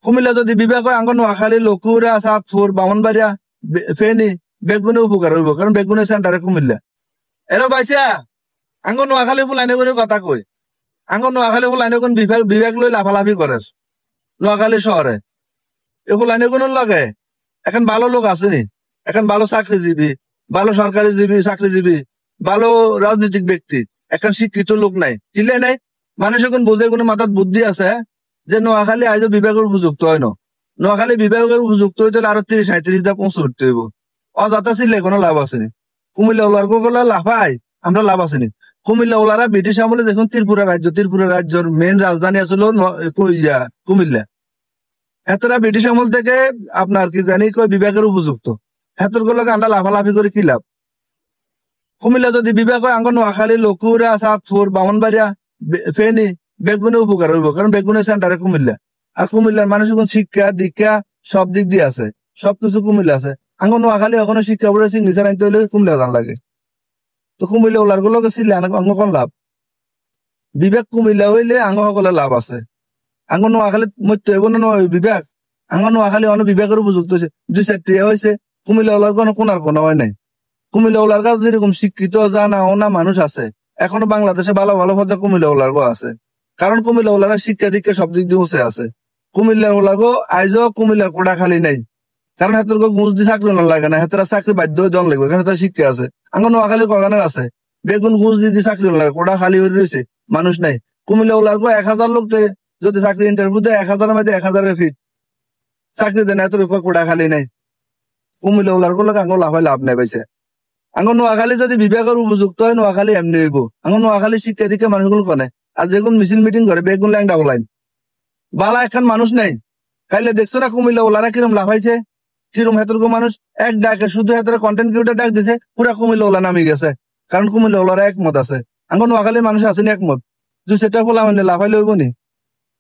কুমিল্লা যদি বিভাগ হয় আঙ্গ নোয়াখালী লকুরা চাঁদপুর বামনবাড়িয়া ফেনী বেগুনে উপকার হইব, কারণ বেগুনের সেন্টারে কুমিল্লা। এরো পাইছা আঙ্গ নোয়াখালী ফুলাইনে করে কথা কই, আঙ্গ নোয়াখালী ফুলাইনে কোন বিভাগ বিভাগ লই লাফালাফি করে নোয়াখালী শহরে। এ ফুলাইনে কোন লাগে এখন ভালো লোক আছে নি, এখন ভালো চাকরিজীবী, ভালো সরকারি জীবী চাকরিজীবী, ভালো রাজনৈতিক ব্যক্তি, এখন শিক্ষিত লোক নাই, কিলে নাই। মানুষ এখন বোঝে কোনো মাথাত বুদ্ধি আছে যে নোয়াখালী আইজ বিভাগের উপযুক্ত হয় না, নোয়াখালী বিভাগের উপযুক্ত হইতে আরো 30-37 পৌঁছ উঠতে হইব। অযাতা ছিল কোনো লাভ আসেনি। কুমিল্লা ওলার গুলো লাফাই আমরা লাভ আসেনি। কুমিল্লা ওলারা ব্রিটিশ আমলে দেখুন ত্রিপুরা রাজ্যের মেইন রাজধানী আসলো কুমিল্লা। এতটা ব্রিটিশ আমল থেকে আপনার কি জানি কই বিভাগের উপযুক্ত, এতর গুলোকে আমরা লাফালাফি করে কি লাভ। কুমিল্লা যদি বিভাগ হয় আঙ্গ নোয়াখালী লকুরা চাঁদপুর বামনবাড়িয়া ফেনী বেগুনে উপকার হইব, কারণ বেগুনের সেন্টারে কুমিল্লা। আর কুমিল্লার মানুষ এখন শিক্ষা দীক্ষা সব দিক দিয়ে আছে, সবকিছু কুমিল্লা আছে। আঙ্গ নোয়াখালী এখনো শিক্ষা পড়ে সিগনেচার আনতে হইলে কুমিল্লা জান লাগে। তো কুমিল্লা ওলার গুলোকে ছিলে আঙ্গ কোন লাভ? বিবেক কুমিল্লা হইলে আঙ্গ সকলের লাভ আছে। আঙ্গ নোয়াখালী মধ্য হইব না বিবেক, আঙ্গ নোয়াখালী অনেক বিবেকের উপযুক্ত হয়েছে, 2-4টি হয়েছে। কুমিল্লা ওলার কোনার কোনো হয় নাই। কুমিল্লা ওলার কাছে যেরকম শিক্ষিত জানা ওনা মানুষ আছে, এখনো বাংলাদেশে ভালো ভালো পর্যায়ে কুমিল্লা ওলার আছে, কারণ কুমিল্লা ওলারা শিক্ষা দীক্ষা সব দিক দিয়ে উঁচে আছে। কুমিল্লা ওলাগো আইজও কুমিল্লার কোটা খালি নাই, কারণ হেতর ঘুষ দিয়ে চাকরি না লাগে না, হেতরা চাকরি বাধ্য হয়ে জন লাগবে, কারণ শিক্ষা আছে। আঙ্গ নোয়াখালী কগানের আছে বেগুন ঘুষ দিয়ে চাকরি না লাগে, কোটা খালি হয়ে রয়েছে, মানুষ নাই। কুমিল্লা ওলার 1000 লোক যদি চাকরি ইন্টারভিউ দেয় 1000-এর মধ্যে 1000 ফিট চাকরি দেয় না, এত কোটা খালি নাই। কুমিল্লা ওলার গুলো আঙ্গ লাভ নাই পাইছে। আঙ্গ নোয়াখালী যদি বিভাগের উপযুক্ত হয় নোয়াখালী এমনি হইব। আঙ্গ নোয়াখালী শিক্ষা দীক্ষা মানুষগুলো কনে আর যেগুলো মিছিল মিটিং করে বেগুন ল্যাংডা ওলাইন বালা এখন মানুষ নাই। খাইলে দেখছো না কুমিল্লা ওলারা কিরম লাফাইছে, কিরম হেতর্ক মানুষ এক ডাকে শুধু হেতরে কন্টেন্ট ক্রিয়েটর ডাক দিছে, পুরা কুমিল্লা ওলা নামি গেছে, কারণ কুমিল্লা ওলারা একমত আছে। আঙ্গ নোয়াখালীর মানুষ আছেনি একমত, সেটা বলা মানে লাফাই লইব নি,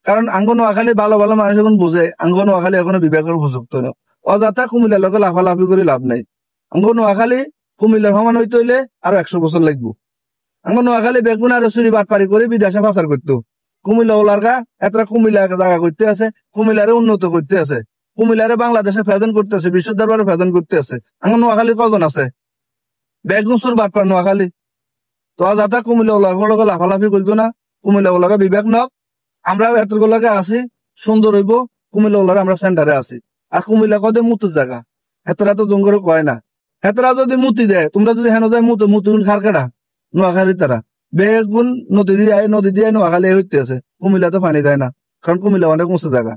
কারণ আঙ্গ নোয়াখালী ভালো ভালো মানুষ এখন বুঝে আঙ্গ নোয়াখালী এখনো বিভাগের উপযুক্ত না। অযথা কুমিল্লার লোকে লাফালাফি করে লাভ নাই। আঙ্গ নোয়াখালী কুমিল্লার সমান হইতে হইলে আরো 100 বছর লাগবো। আঙ্গ নোয়াখালী বেগুন আর চুরি বাটপারি করে বিদেশে পাচার করতো। কুমিল্লা ওলার গা এতটা কুমিল্লা জায়গা করতে আছে, কুমিল্লারে উন্নত করতে আছে, কুমিল্লারে বাংলাদেশে ফেজন করতে আছে, বিশ্ব দরবারে ফেজন করতে আছে। আঙ্গ নোয়াখালী কজন আছে বেগুন চুর বাটপার নোয়াখালী? তো অযথা কুমিল্লা ওলার গুলোকে লাফালাফি করতো না। কুমিল্লা ওলারা বিবেক নক, আমরা এত গুলোকে আছি সুন্দর হইব। কুমিল্লা ওলারা আমরা সেন্টারে আছি, আর কুমিল্লা কদে মুতুর জায়গা, হেতরা তো জঙ্গরে কয় না। হেতরা যদি মুতি দেয়, তোমরা যদি হেন যায় মুতুন খার কাটা নোয়াখালী তারা বেগুন নদী দিয়ে নোয়াখালী হইতে আছে। কুমিল্লা তো পানি দেয় না, কারণ কুমিল্লা অনেক উঁচু জায়গা।